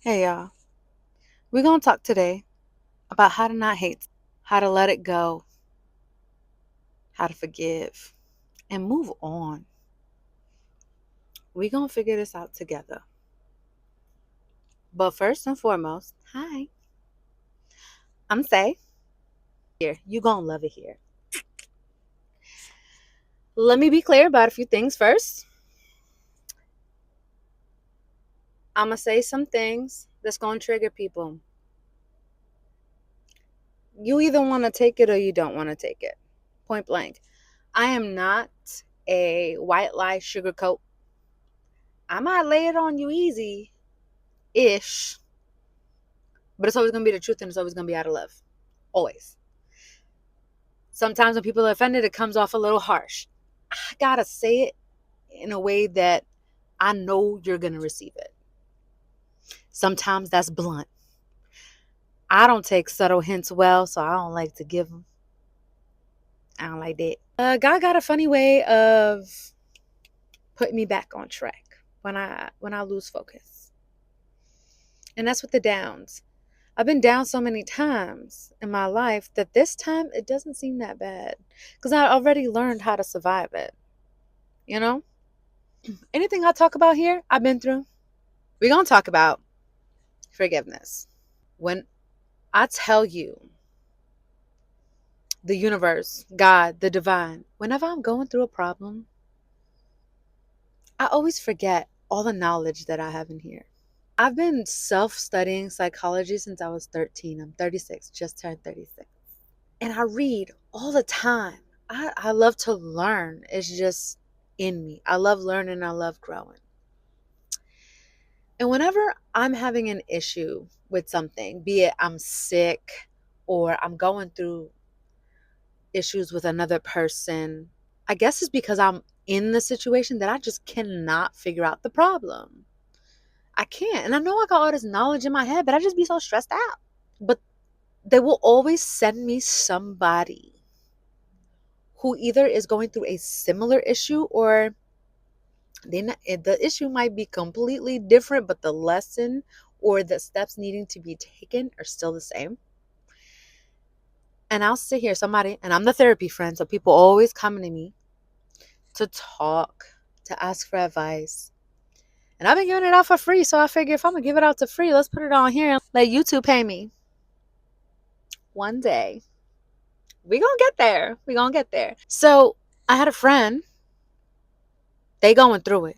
Hey y'all, we're gonna talk today about how to not hate, how to let it go, how to forgive, and move on. We're gonna figure this out together. But first and foremost, hi, I'm Say. Here, you gonna love it here. Let me be clear about a few things first. I'm gonna say some things that's gonna trigger people. You either wanna take it or you don't wanna take it. Point blank. I am not a white lie sugarcoat. I might lay it on you easy ish, but it's always going to be the truth and it's always going to be out of love. Always. Sometimes when people are offended, it comes off a little harsh. I got to say it in a way that I know you're going to receive it. Sometimes that's blunt. I don't take subtle hints well, so I don't like to give them. I don't like that. God got a funny way of putting me back on track when I lose focus. And that's with the downs. I've been down so many times in my life that this time it doesn't seem that bad because I already learned how to survive it. You know, anything I talk about here, I've been through. We're going to talk about forgiveness. When I tell you the universe, God, the divine, whenever I'm going through a problem, I always forget all the knowledge that I have in here. I've been self studying psychology since I was 13. I'm 36, just turned 36. And I read all the time. I love to learn. It's just in me. I love learning. I love growing. And whenever I'm having an issue with something, be it I'm sick or I'm going through issues with another person, I guess it's because I'm in the situation that I just cannot figure out the problem. I can't. And I know I got all this knowledge in my head, but I just be so stressed out. But they will always send me somebody who either is going through a similar issue or the issue might be completely different, but the lesson or the steps needing to be taken are still the same. And I'll sit here, somebody, and I'm the therapy friend, so people always coming to me to talk, to ask for advice. And I've been giving it out for free, so I figure if I'm gonna give it out to free, let's put it on here and let YouTube pay me. One day, we gonna get there. We gonna get there. So I had a friend. They going through it.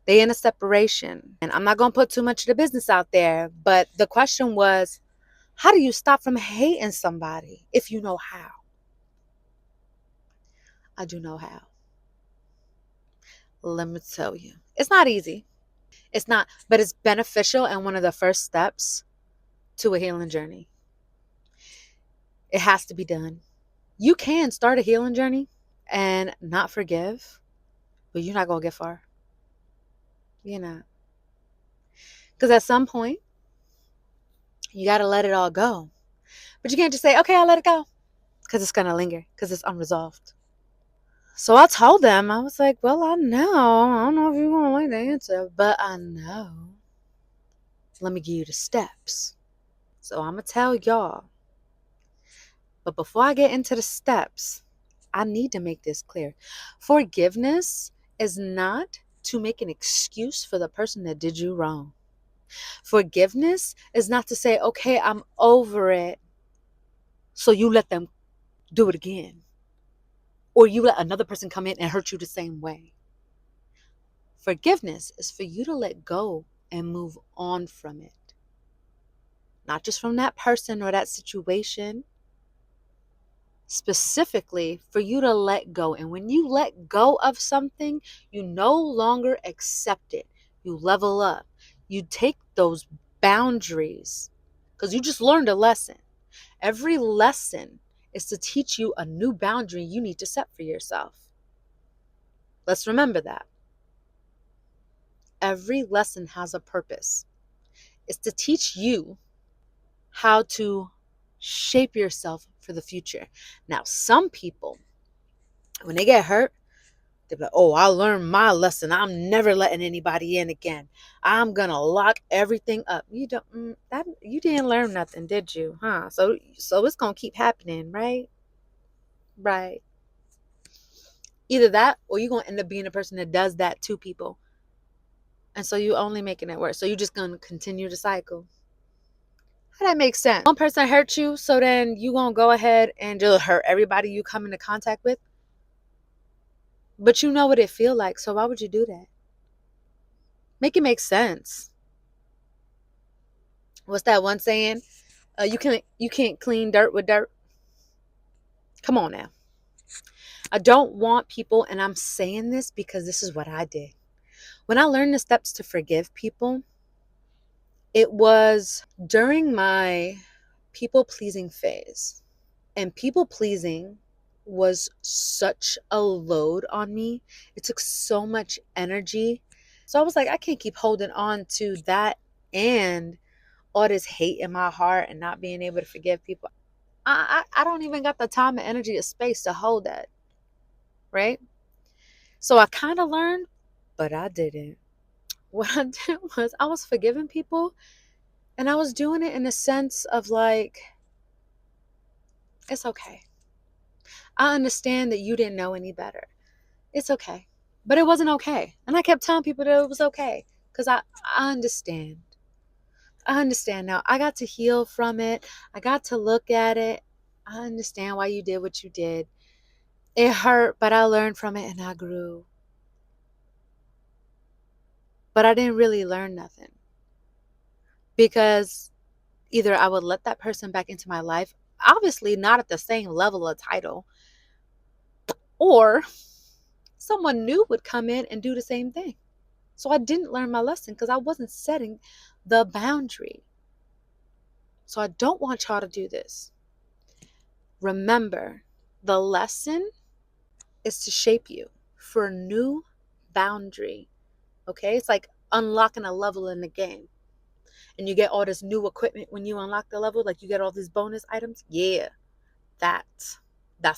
They in a separation. And I'm not going to put too much of the business out there, but the question was, how do you stop from hating somebody if you know how? I do know how. Let me tell you. It's not easy. It's not, but it's beneficial and one of the first steps to a healing journey. It has to be done. You can start a healing journey and not forgive, but you're not going to get far. You're not. Because at some point, you got to let it all go. But you can't just say, okay, I'll let it go. Because it's going to linger, because it's unresolved. So I told them, I was like, well, I know. I don't know if you're going to like the answer, but I know. Let me give you the steps. So I'm going to tell y'all. But before I get into the steps, I need to make this clear. Forgiveness is not to make an excuse for the person that did you wrong. Forgiveness is not to say, okay, I'm over it, so you let them do it again. Or you let another person come in and hurt you the same way. Forgiveness is for you to let go and move on from it. Not just from that person or that situation, specifically for you to let go. And when you let go of something, you no longer accept it. You level up. You take those boundaries because you just learned a lesson. Every lesson is to teach you a new boundary you need to set for yourself. Let's remember that. Every lesson has a purpose. It's to teach you how to shape yourself for the future. Now, some people, when they get hurt, They're like, oh, I learned my lesson. I'm never letting anybody in again. I'm gonna lock everything up. You don't that you didn't learn nothing, did you? Huh? So it's gonna keep happening, right? Right. Either that or you're gonna end up being a person that does that to people. And so you only making it worse. So you're just gonna continue the cycle. How that makes sense? One person hurt you, so then you gonna go ahead and just hurt everybody you come into contact with. But you know what it feel like, so why would you do that? Make it make sense. What's that one saying? You can't clean dirt with dirt. Come on now. I don't want people, and I'm saying this because this is what I did. When I learned the steps to forgive people, it was during my people pleasing phase. And people pleasing was such a load on me. It took so much energy. So I was like, I can't keep holding on to that and all this hate in my heart and not being able to forgive people. I don't even got the time and energy or space to hold that. Right? So I kind of learned, but I didn't. What I did was I was forgiving people and I was doing it in a sense of like, it's okay. I understand that you didn't know any better. It's okay. But it wasn't okay. And I kept telling people that it was okay because I understand. I understand now. I got to heal from it. I got to look at it. I understand why you did what you did. It hurt, but I learned from it and I grew. But I didn't really learn nothing because either I would let that person back into my life, obviously not at the same level of title, or someone new would come in and do the same thing. So I didn't learn my lesson because I wasn't setting the boundary. So I don't want y'all to do this. Remember, the lesson is to shape you for a new boundary. Okay? It's like unlocking a level in the game. And you get all this new equipment when you unlock the level, like you get all these bonus items. Yeah, that's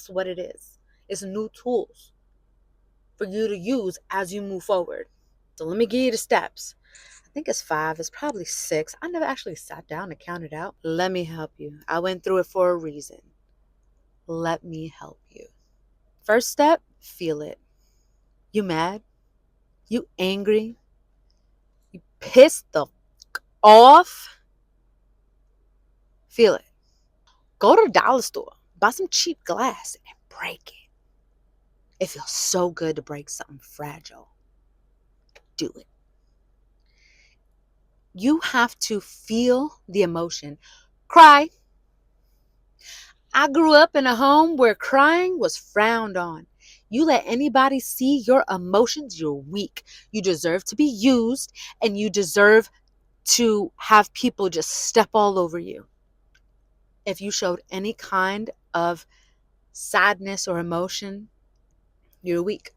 what it is. It's new tools for you to use as you move forward. So let me give you the steps. I think it's 5. It's probably 6. I never actually sat down and counted out. Let me help you. I went through it for a reason. Let me help you. First step, feel it. You mad? You angry? You pissed the off? Feel it. Go to the dollar store. Buy some cheap glass and break it. It feels so good to break something fragile. Do it. You have to feel the emotion. Cry. I grew up in a home where crying was frowned on. You let anybody see your emotions, you're weak. You deserve to be used and you deserve to have people just step all over you. If you showed any kind of sadness or emotion, you're weak.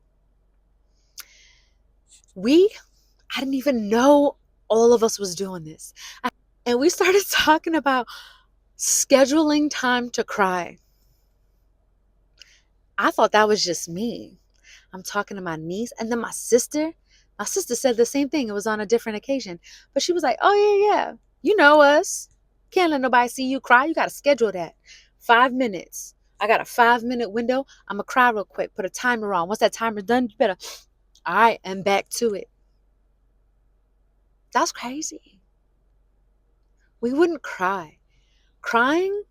I didn't even know all of us was doing this. And we started talking about scheduling time to cry. I thought that was just me. I'm talking to my niece and then my sister. My sister said the same thing. It was on a different occasion. But she was like, oh, yeah. You know us. Can't let nobody see you cry. You got to schedule that. 5 minutes. I got a 5-minute window. I'm going to cry real quick. Put a timer on. Once that timer's done, you better, all right, and back to it. That's crazy. We wouldn't cry. Crying,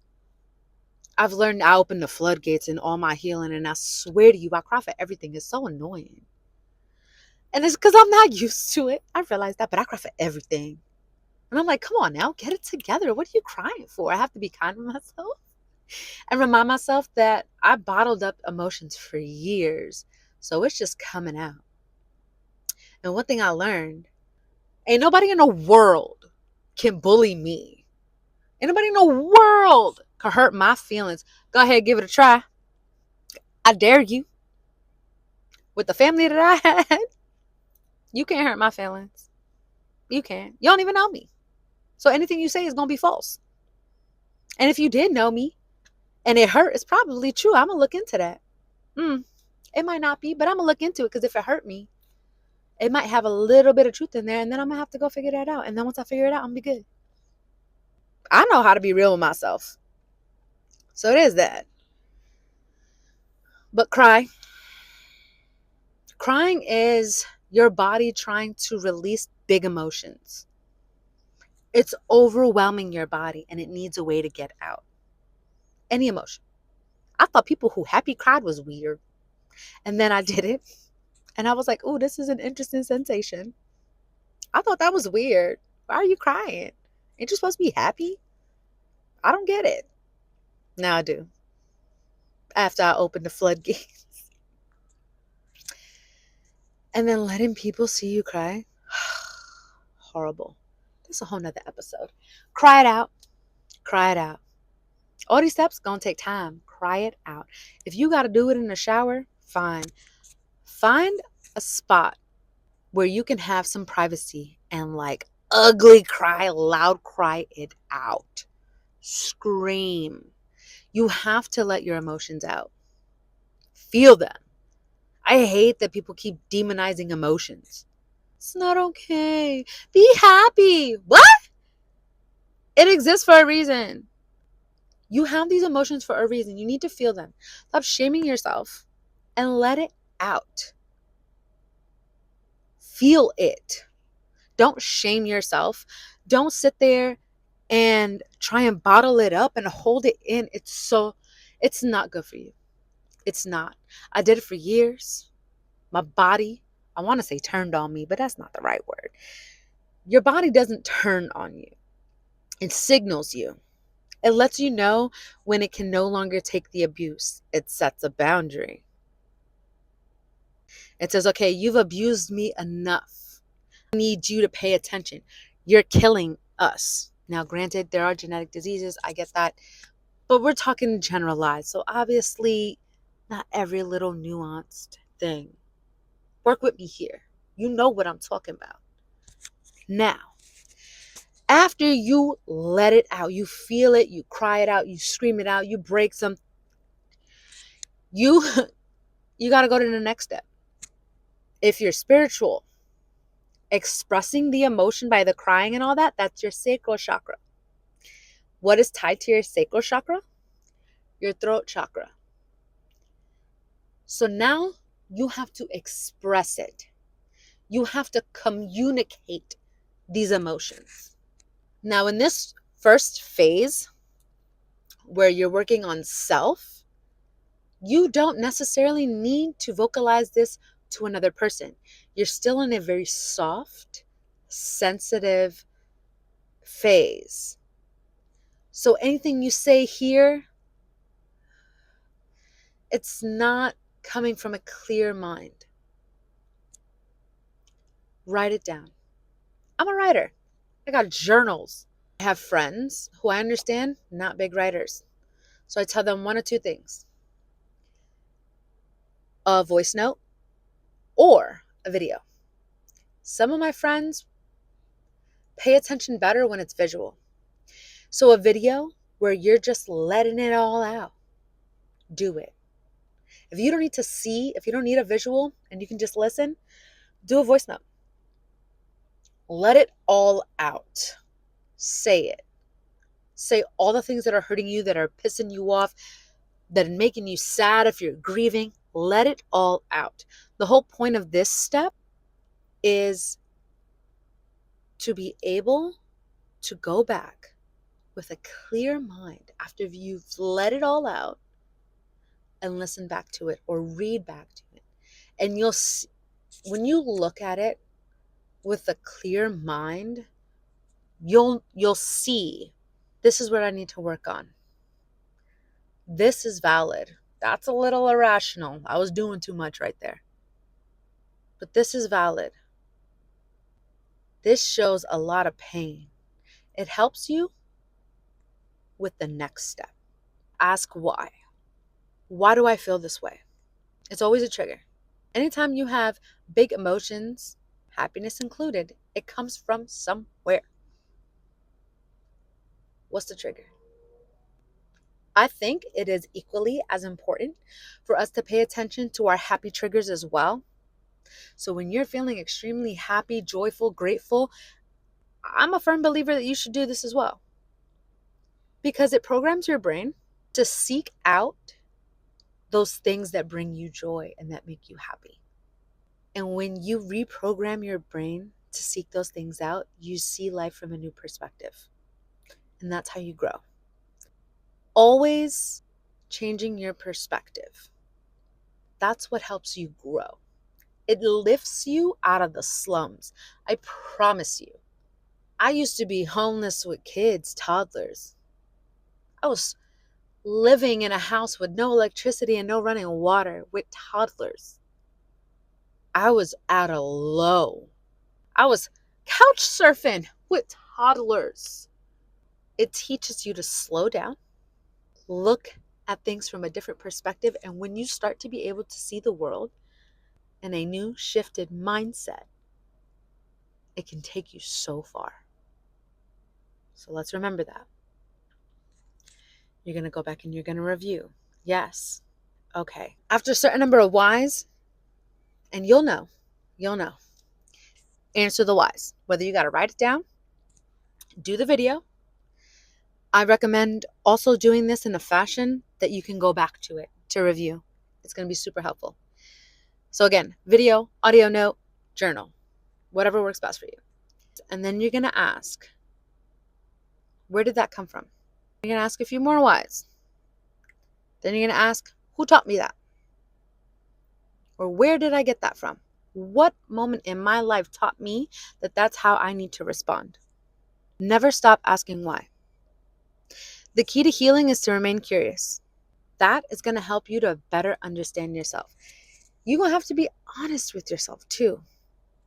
I've learned I open the floodgates in all my healing, and I swear to you, I cry for everything. It's so annoying. And it's because I'm not used to it. I realize that, but I cry for everything. And I'm like, come on now, get it together. What are you crying for? I have to be kind with myself and remind myself that I bottled up emotions for years. So it's just coming out. And one thing I learned, ain't nobody in the world can bully me. Ain't nobody in the world can hurt my feelings. Go ahead, give it a try. I dare you. With the family that I had, you can't hurt my feelings. You can't. You don't even know me. So anything you say is going to be false. And if you did know me and it hurt, it's probably true. I'm going to look into that. It might not be, but I'm going to look into it because if it hurt me, it might have a little bit of truth in there, and then I'm going to have to go figure that out. And then once I figure it out, I'm going to be good. I know how to be real with myself. So it is that. But crying is your body trying to release big emotions. It's overwhelming your body and it needs a way to get out. Any emotion. I thought people who happy cried was weird. And then I did it. And I was like, oh, this is an interesting sensation. I thought that was weird. Why are you crying? Ain't you supposed to be happy? I don't get it. Now I do. After I opened the floodgates. And then letting people see you cry. Horrible. That's a whole nother episode. Cry it out. Cry it out. All these steps gonna take time. Cry it out. If you gotta do it in the shower, fine. Find a spot where you can have some privacy and like ugly cry, loud cry it out. Scream. You have to let your emotions out. Feel them. I hate that people keep demonizing emotions. It's not okay. Be happy. What? It exists for a reason. You have these emotions for a reason. You need to feel them. Stop shaming yourself and let it out. Feel it. Don't shame yourself. Don't sit there and try and bottle it up and hold it in. It's not good for you. It's not. I did it for years. My body, I want to say turned on me, but that's not the right word. Your body doesn't turn on you. It signals you. It lets you know when it can no longer take the abuse. It sets a boundary. It says, okay, you've abused me enough. I need you to pay attention. You're killing us. Now, granted, there are genetic diseases. I get that. But we're talking generalized. So obviously, not every little nuanced thing. Work with me here. You know what I'm talking about. Now, after you let it out, you feel it, you cry it out, you scream it out, you break some, you got to go to the next step. If you're spiritual, expressing the emotion by the crying and all that, that's your sacral chakra. What is tied to your sacral chakra? Your throat chakra. So now you have to express it. You have to communicate these emotions. Now, in this first phase where you're working on self, you don't necessarily need to vocalize this to another person. You're still in a very soft, sensitive phase. So anything you say here, it's not coming from a clear mind. Write it down. I'm a writer. I got journals. I have friends who I understand, not big writers. So I tell them one or two things. A voice note or a video. Some of my friends pay attention better when it's visual. So a video where you're just letting it all out, do it. If you don't need to see, if you don't need a visual and you can just listen, do a voice note. Let it all out. Say it. Say all the things that are hurting you, that are pissing you off, that are making you sad if you're grieving. Let it all out. The whole point of this step is to be able to go back with a clear mind after you've let it all out and listen back to it or read back to it. And you'll see, when you look at it with a clear mind, you'll see, this is what I need to work on. This is valid. That's a little irrational. I was doing too much right there. But this is valid. This shows a lot of pain. It helps you with the next step. Ask why. Why do I feel this way? It's always a trigger. Anytime you have big emotions, happiness included, it comes from somewhere. What's the trigger? I think it is equally as important for us to pay attention to our happy triggers as well. So when you're feeling extremely happy, joyful, grateful, I'm a firm believer that you should do this as well, because it programs your brain to seek out those things that bring you joy and that make you happy. And when you reprogram your brain to seek those things out, you see life from a new perspective. And that's how you grow. Always changing your perspective. That's what helps you grow. It lifts you out of the slums. I promise you. I used to be homeless with kids, toddlers. I was living in a house with no electricity and no running water with toddlers. I was at a low. I was couch surfing with toddlers. It teaches you to slow down, look at things from a different perspective, and when you start to be able to see the world in a new shifted mindset, it can take you so far. So let's remember that. You're going to go back and you're going to review. Yes. Okay. After a certain number of whys, and you'll know. Answer the whys. Whether you got to write it down, do the video. I recommend also doing this in a fashion that you can go back to it to review. It's going to be super helpful. So again, video, audio note, journal, whatever works best for you. And then you're going to ask, where did that come from? You're going to ask a few more whys. Then you're going to ask, who taught me that? Or where did I get that from? What moment in my life taught me that that's how I need to respond? Never stop asking why. The key to healing is to remain curious. That is going to help you to better understand yourself. You're going to have to be honest with yourself too.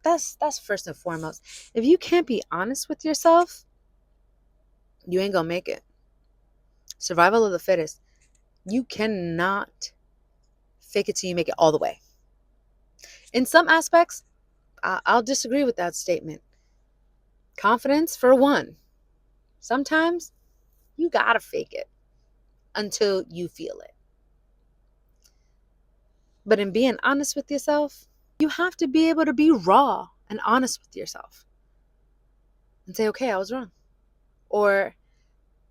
That's first and foremost. If you can't be honest with yourself, you ain't going to make it. Survival of the fittest. You cannot fake it till you make it all the way. In some aspects, I'll disagree with that statement. Confidence, for one. Sometimes you gotta fake it until you feel it. But in being honest with yourself, you have to be able to be raw and honest with yourself and say, okay, I was wrong. Or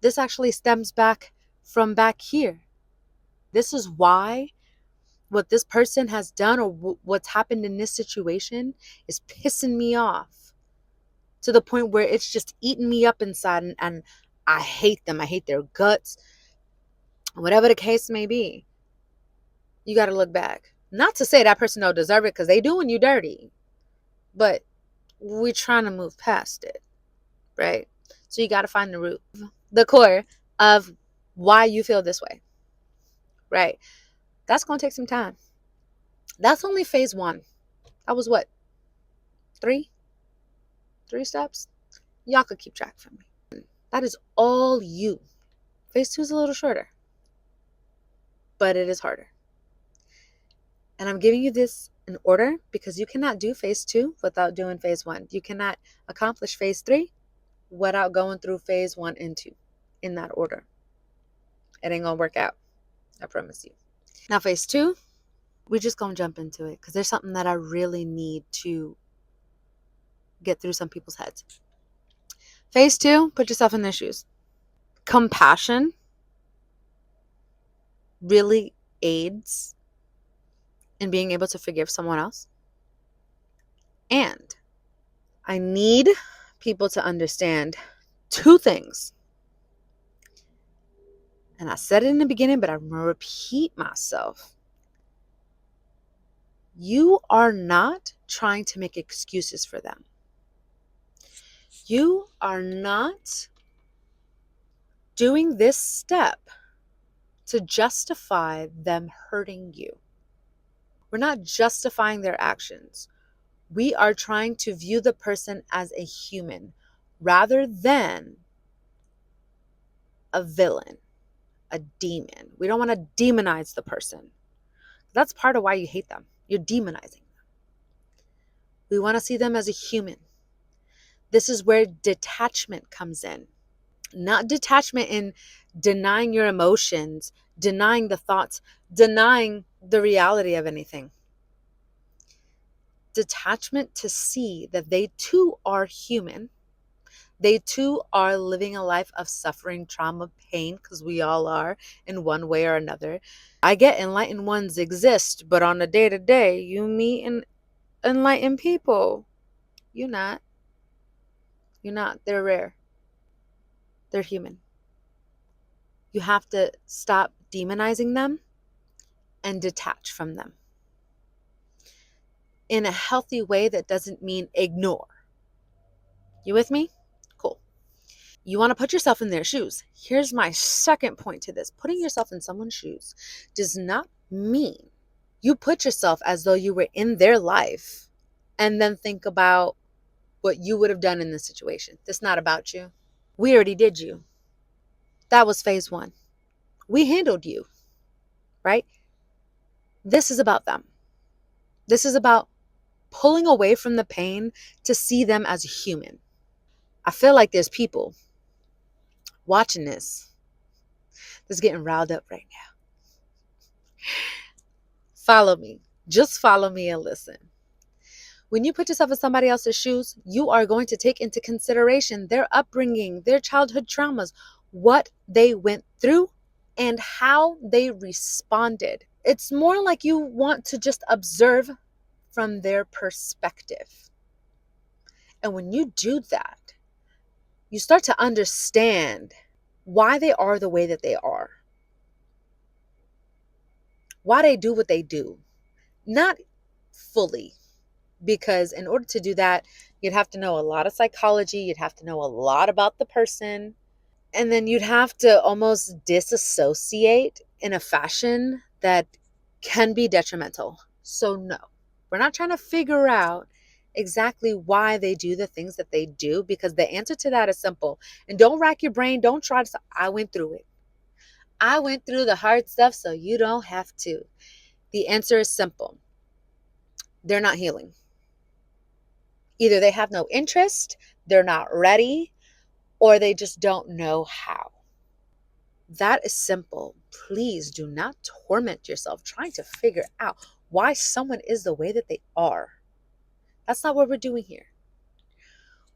this actually stems back from back here. This is why what this person has done or what's happened in this situation is pissing me off to the point where it's just eating me up inside, and I hate them. I hate their guts. Whatever the case may be, you got to look back. Not to say that person don't deserve it, because they doing you dirty, but we're trying to move past it, right? So you got to find the root, the core of why you feel this way, right? That's going to take some time. That's only phase 1. That was what? 3 steps? Y'all could keep track for me. That is all you. Phase 2 is a little shorter, but it is harder. And I'm giving you this in order because you cannot do phase 2 without doing phase 1. You cannot accomplish phase 3 without going through phase 1 and 2 in that order. It ain't gonna work out. I promise you. Now phase 2, we're just gonna jump into it because there's something that I really need to get through some people's heads. Phase 2, put yourself in their shoes. Compassion really aids in being able to forgive someone else. And I need people to understand 2 things. And I said it in the beginning, but I'm going to repeat myself. You are not trying to make excuses for them. You are not doing this step to justify them hurting you. We're not justifying their actions. We are trying to view the person as a human rather than a villain, a demon. We don't want to demonize the person. That's part of why you hate them. You're demonizing them. We want to see them as a human. This is where detachment comes in. Not detachment in denying your emotions, denying the thoughts, denying the reality of anything. Detachment to see that they too are human. They too are living a life of suffering, trauma, pain, because we all are in one way or another. I get enlightened ones exist, but on a day to day, you meet enlightened people. You're not. You're not. They're rare. They're human. You have to stop demonizing them and detach from them in a healthy way that doesn't mean ignore. You with me? Cool. You want to put yourself in their shoes. Here's my second point to this. Putting yourself in someone's shoes does not mean you put yourself as though you were in their life and then think about what you would have done in this situation. That's not about you. We already did you. That was phase one. We handled you, right? This is about them. This is about pulling away from the pain to see them as a human. I feel like there's people watching this that's getting riled up right now. Follow me. Just follow me and listen. When you put yourself in somebody else's shoes, you are going to take into consideration their upbringing, their childhood traumas, what they went through, and how they responded. It's more like you want to just observe from their perspective. And when you do that, you start to understand why they are the way that they are, why they do what they do. Not fully, because in order to do that, you'd have to know a lot of psychology, you'd have to know a lot about the person, and then you'd have to almost disassociate in a fashion that can be detrimental. So no, we're not trying to figure out exactly why they do the things that they do, because the answer to that is simple. And don't rack your brain. Don't try to. I went through it. I went through the hard stuff, so you don't have to. The answer is simple. They're not healing. Either they have no interest, they're not ready, or they just don't know how. That is simple. Please do not torment yourself trying to figure out why someone is the way that they are. That's not what we're doing here.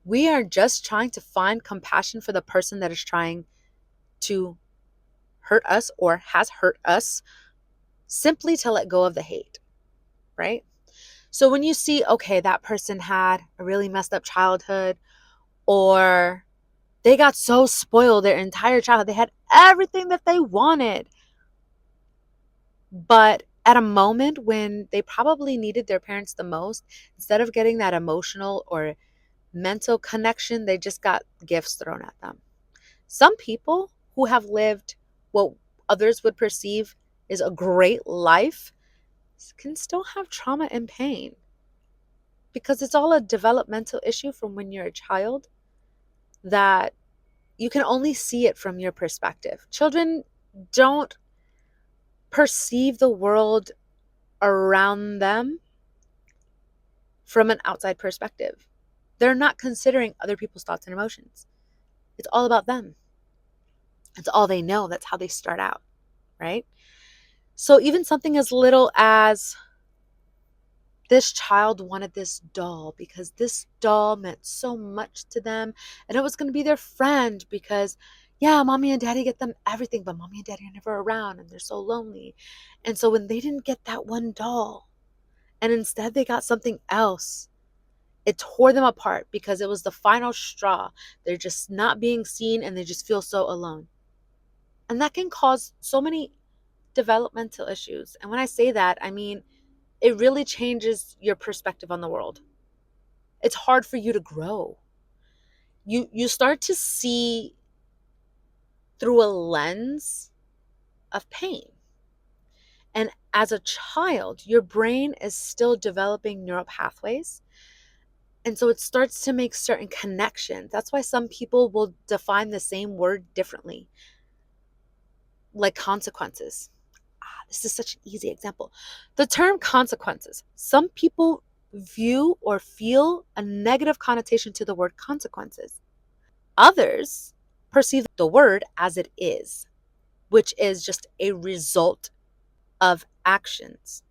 We are just trying to find compassion for the person that is trying to hurt us or has hurt us, simply to let go of the hate, right? So when you see, okay, that person had a really messed up childhood, or they got so spoiled their entire childhood, they had everything that they wanted, but at a moment when they probably needed their parents the most, instead of getting that emotional or mental connection, they just got gifts thrown at them. Some people who have lived what others would perceive is a great life can still have trauma and pain, because it's all a developmental issue from when you're a child that you can only see it from your perspective. Children don't perceive the world around them from an outside perspective. They're not considering other people's thoughts and emotions. It's all about them. It's all they know. That's how they start out, right? So even something as little as this child wanted this doll because this doll meant so much to them, and it was going to be their friend because, yeah, mommy and daddy get them everything, but mommy and daddy are never around and they're so lonely. And so when they didn't get that one doll and instead they got something else, it tore them apart because it was the final straw. They're just not being seen and they just feel so alone. And that can cause so many developmental issues. And when I say that, I mean, it really changes your perspective on the world. It's hard for you to grow. You start to see through a lens of pain. And as a child, your brain is still developing neural pathways. And so it starts to make certain connections. That's why some people will define the same word differently, like consequences. This is such an easy example. The term consequences. Some people view or feel a negative connotation to the word consequences. Others perceive the word as it is, which is just a result of actions.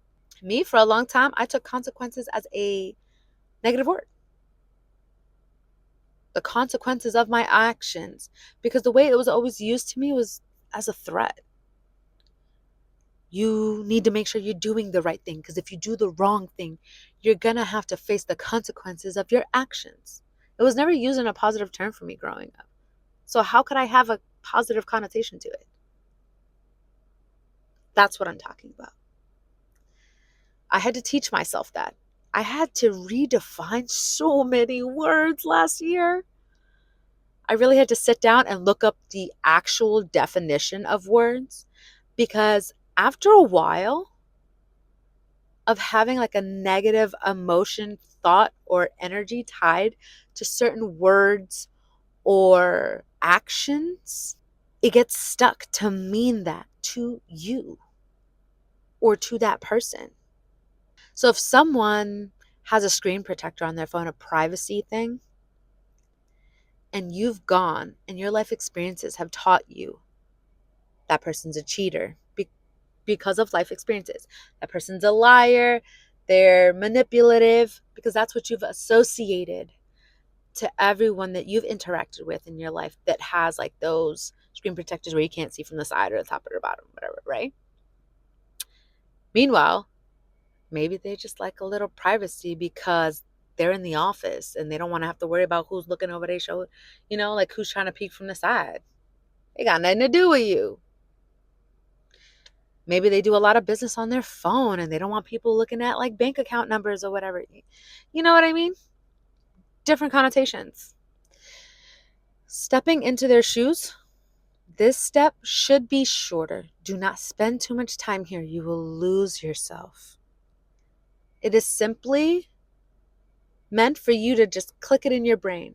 Me, for a long time, I took consequences as a negative word. The consequences of my actions, because the way it was always used to me was as a threat. You need to make sure you're doing the right thing, because if you do the wrong thing, you're going to have to face the consequences of your actions. It was never used in a positive term for me growing up. So how could I have a positive connotation to it? That's what I'm talking about. I had to teach myself that. I had to redefine so many words last year. I really had to sit down and look up the actual definition of words, because after a while of having like a negative emotion, thought, or energy tied to certain words or actions, it gets stuck to mean that to you or to that person. So if someone has a screen protector on their phone, a privacy thing, and you've gone and your life experiences have taught you that person's a cheater because of life experiences, that person's a liar, they're manipulative, because that's what you've associated to everyone that you've interacted with in your life that has like those screen protectors where you can't see from the side or the top or the bottom, whatever, right? Meanwhile, maybe they just like a little privacy because they're in the office and they don't want to have to worry about who's looking over their shoulder, like who's trying to peek from the side. They got nothing to do with you. Maybe they do a lot of business on their phone and they don't want people looking at like bank account numbers or whatever. You know what I mean? Different connotations. Stepping into their shoes, this step should be shorter. Do not spend too much time here. You will lose yourself. It is simply meant for you to just click it in your brain.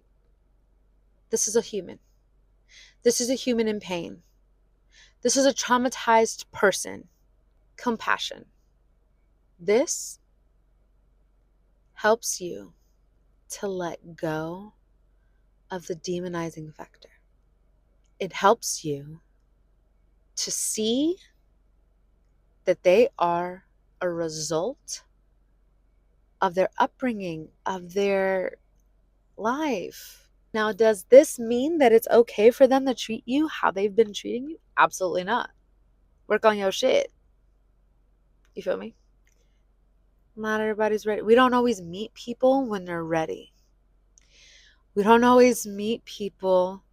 This is a human. This is a human in pain. This is a traumatized person. Compassion. This helps you to let go of the demonizing factor. It helps you to see that they are a result of their upbringing, of their life. Now, does this mean that it's okay for them to treat you how they've been treating you? Absolutely not. Work on your shit. You feel me? Not everybody's ready. We don't always meet people when they're ready. We don't always meet people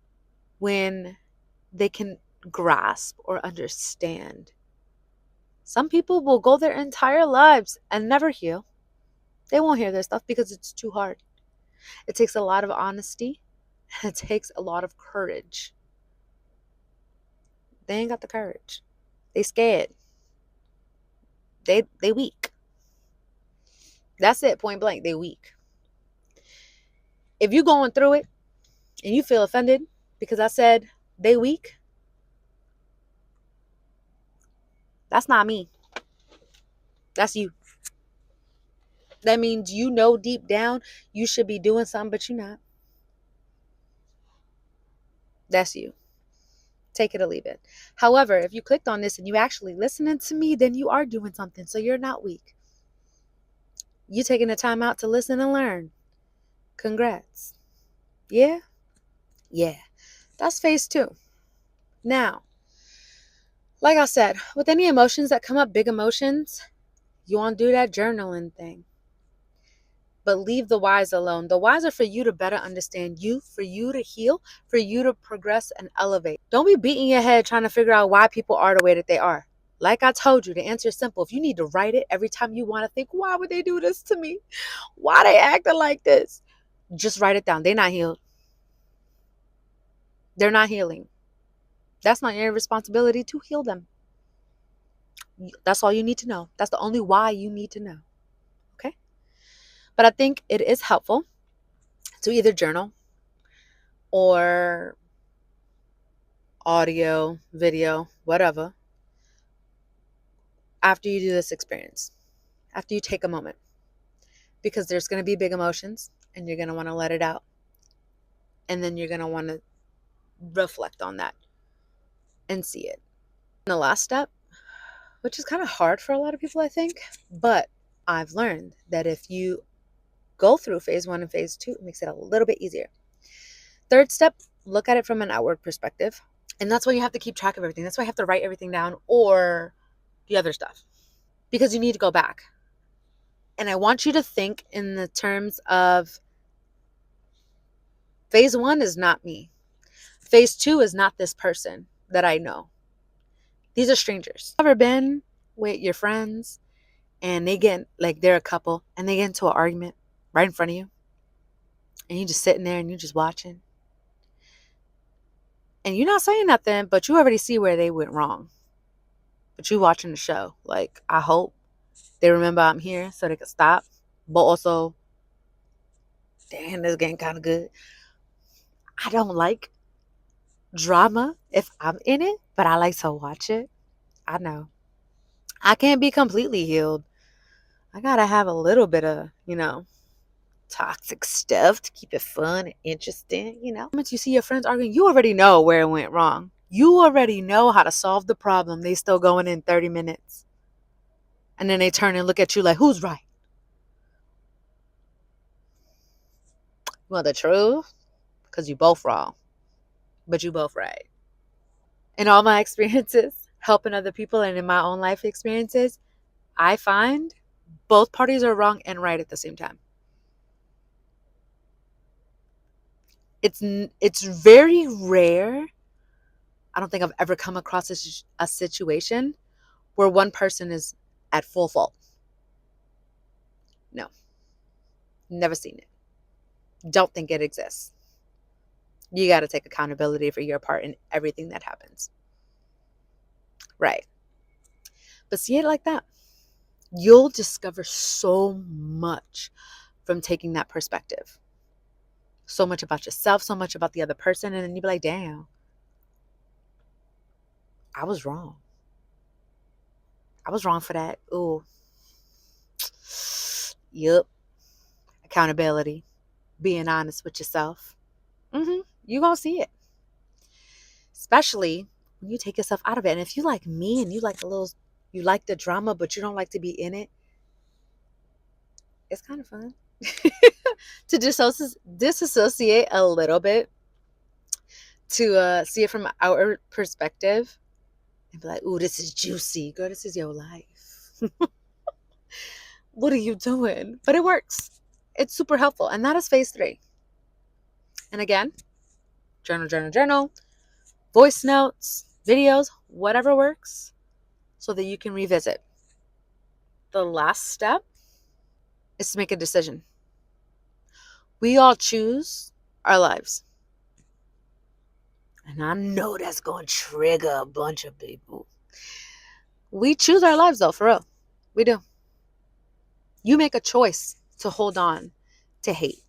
when they can grasp or understand. Some people will go their entire lives and never heal. They won't hear their stuff because it's too hard. It takes a lot of honesty. It takes a lot of courage. They ain't got the courage. They scared. They weak. That's it, point blank. They weak. If you going through it and you feel offended because I said they weak, that's not me. That's you. That means you know deep down you should be doing something, but you're not. That's you. Take it or leave it. However, if you clicked on this and you actually listening to me, then you are doing something. So you're not weak. You taking the time out to listen and learn. Congrats. Yeah? Yeah. That's phase 2. Now, like I said, with any emotions that come up, big emotions, you want to do that journaling thing. But leave the whys alone. The whys are for you to better understand you, for you to heal, for you to progress and elevate. Don't be beating your head trying to figure out why people are the way that they are. Like I told you, the answer is simple. If you need to write it every time you want to think, why would they do this to me? Why they acting like this? Just write it down. They're not healed. They're not healing. That's not your responsibility to heal them. That's all you need to know. That's the only why you need to know. Okay? But I think it is helpful to either journal or audio, video, whatever, after you do this experience, after you take a moment. Because there's going to be big emotions and you're going to want to let it out. And then you're going to want to reflect on that and see it. And the last step, which is kind of hard for a lot of people, I think, but I've learned that if you go through phase 1 and phase 2, it makes it a little bit easier. Third step, look at it from an outward perspective. And that's why you have to keep track of everything. That's why you have to write everything down, or the other stuff, because you need to go back. And I want you to think in the terms of phase 1 is not me. Phase 2 is not this person that I know. These are strangers. Ever been with your friends and they get, like, they're a couple and they get into an argument right in front of you, and you just sitting there and you're just watching, and you're not saying nothing, but you already see where they went wrong. But you watching the show. Like, I hope they remember I'm here so they can stop. But also, damn, this getting kind of good. I don't like drama if I'm in it, but I like to watch it. I know. I can't be completely healed. I gotta have a little bit of, toxic stuff to keep it fun and interesting. Once you see your friends arguing, you already know where it went wrong. You already know how to solve the problem. They still going in 30 minutes. And then they turn and look at you like, who's right? Well, the truth, because you both wrong, but you both right. In all my experiences, helping other people and in my own life experiences, I find both parties are wrong and right at the same time. It's very rare. I don't think I've ever come across a situation where one person is at full fault. No, never seen it. Don't think it exists. You got to take accountability for your part in everything that happens. Right. But see it like that. You'll discover so much from taking that perspective. So much about yourself, so much about the other person. And then you'll be like, damn, I was wrong. I was wrong for that. Ooh. Yup. Accountability. Being honest with yourself. You gonna see it. Especially when you take yourself out of it. And if you like me and you like the drama, but you don't like to be in it, it's kind of fun to disassociate a little bit, to see it from our perspective and be like, ooh, this is juicy. Girl, this is your life. What are you doing? But it works. It's super helpful. And that is phase 3. And again, journal, voice notes, videos, whatever works, so that you can revisit. The last step is to make a decision. We all choose our lives. And I know that's going to trigger a bunch of people. We choose our lives, though, for real. We do. You make a choice to hold on to hate.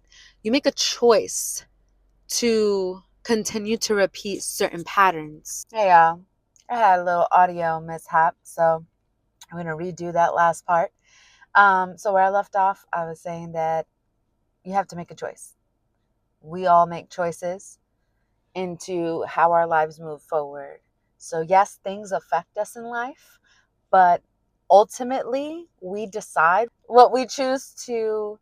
You make a choice to continue to repeat certain patterns. Hey, y'all. I had a little audio mishap, so I'm going to redo that last part. So where I left off, I was saying that you have to make a choice. We all make choices into how our lives move forward. So yes, things affect us in life, but ultimately we decide what we choose to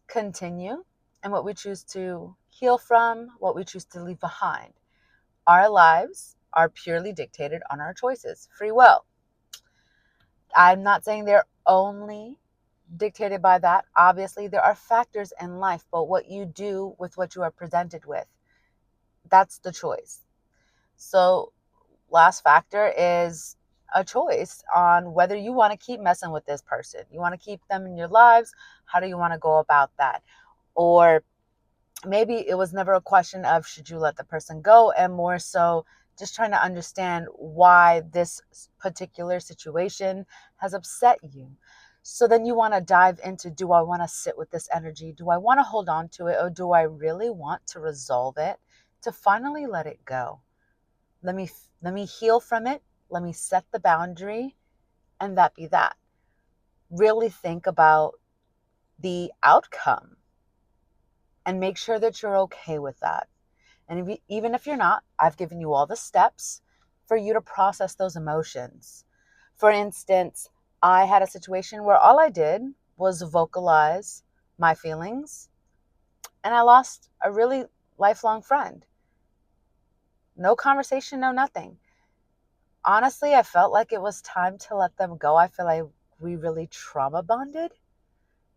continue and what we choose to heal from, what we choose to leave behind. Our lives are purely dictated on our choices. Free will. I'm not saying they're only dictated by that. Obviously, there are factors in life, but what you do with what you are presented with, that's the choice. So, last factor is a choice on whether you want to keep messing with this person. You want to keep them in your lives. How do you want to go about that? Or maybe it was never a question of should you let the person go, and more so just trying to understand why this particular situation has upset you. So then you want to dive into, do I want to sit with this energy? Do I want to hold on to it? Or do I really want to resolve it, to finally let it go? Let me heal from it. Let me set the boundary, and that be that. Really think about the outcome and make sure that you're okay with that. And even if you're not, I've given you all the steps for you to process those emotions. For instance, I had a situation where all I did was vocalize my feelings, and I lost a really lifelong friend. No conversation, no nothing. Honestly, I felt like it was time to let them go. I feel like we really trauma bonded.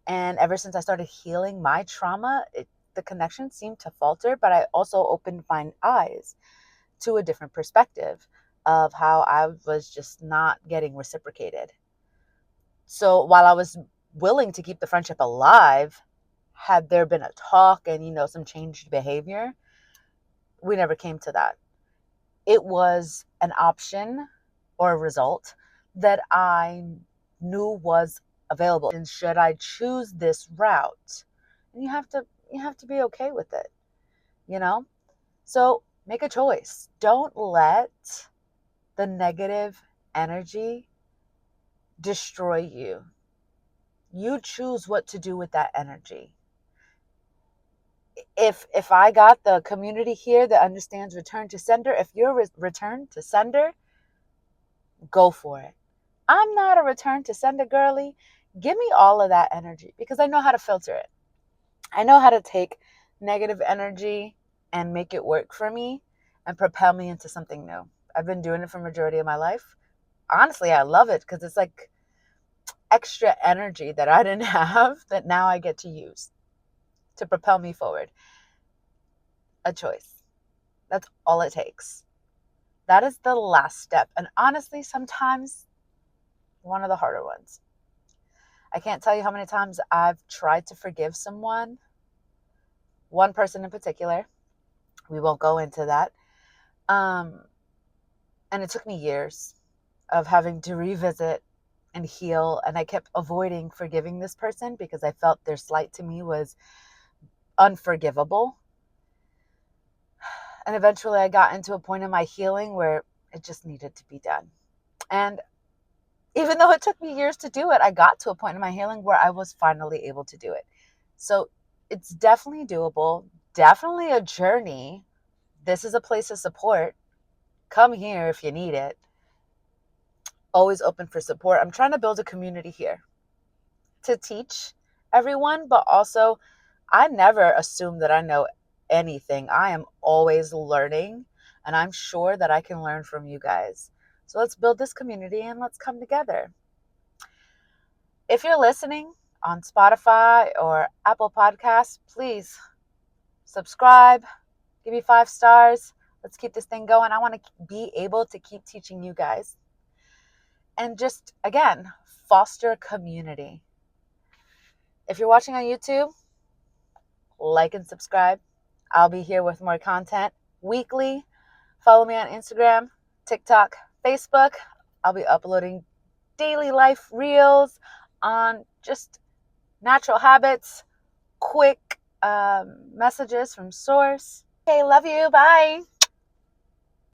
And ever since I started healing my trauma, the connection seemed to falter, but I also opened my eyes to a different perspective of how I was just not getting reciprocated. So while I was willing to keep the friendship alive, had there been a talk and, some changed behavior, we never came to that. It was an option or a result that I knew was available. And should I choose this route? And you have to be okay with it, you know? So make a choice. Don't let the negative energy destroy you. You choose what to do with that energy. If I got the community here that understands return to sender, if you're return to sender, go for it. I'm not a return to sender girly. Give me all of that energy because I know how to filter it. I know how to take negative energy and make it work for me and propel me into something new. I've been doing it for the majority of my life. Honestly, I love it because it's like extra energy that I didn't have that now I get to use to propel me forward. A choice. That's all it takes. That is the last step. And honestly, sometimes one of the harder ones. I can't tell you how many times I've tried to forgive someone, one person in particular. We won't go into that. And it took me years of having to revisit and heal. And I kept avoiding forgiving this person because I felt their slight to me was unforgivable. And eventually I got into a point in my healing where it just needed to be done. And even though it took me years to do it, I got to a point in my healing where I was finally able to do it. So it's definitely doable, definitely a journey. This is a place of support. Come here if you need it. Always open for support. I'm trying to build a community here to teach everyone, but also I never assume that I know anything. I am always learning, and I'm sure that I can learn from you guys. So let's build this community and let's come together. If you're listening on Spotify or Apple Podcasts, please subscribe, give me 5 stars. Let's keep this thing going. I want to be able to keep teaching you guys. And just, again, foster community. If you're watching on YouTube, like and subscribe. I'll be here with more content weekly. Follow me on Instagram, TikTok, Facebook. I'll be uploading daily life reels on just natural habits, quick messages from source. Okay, love you. Bye.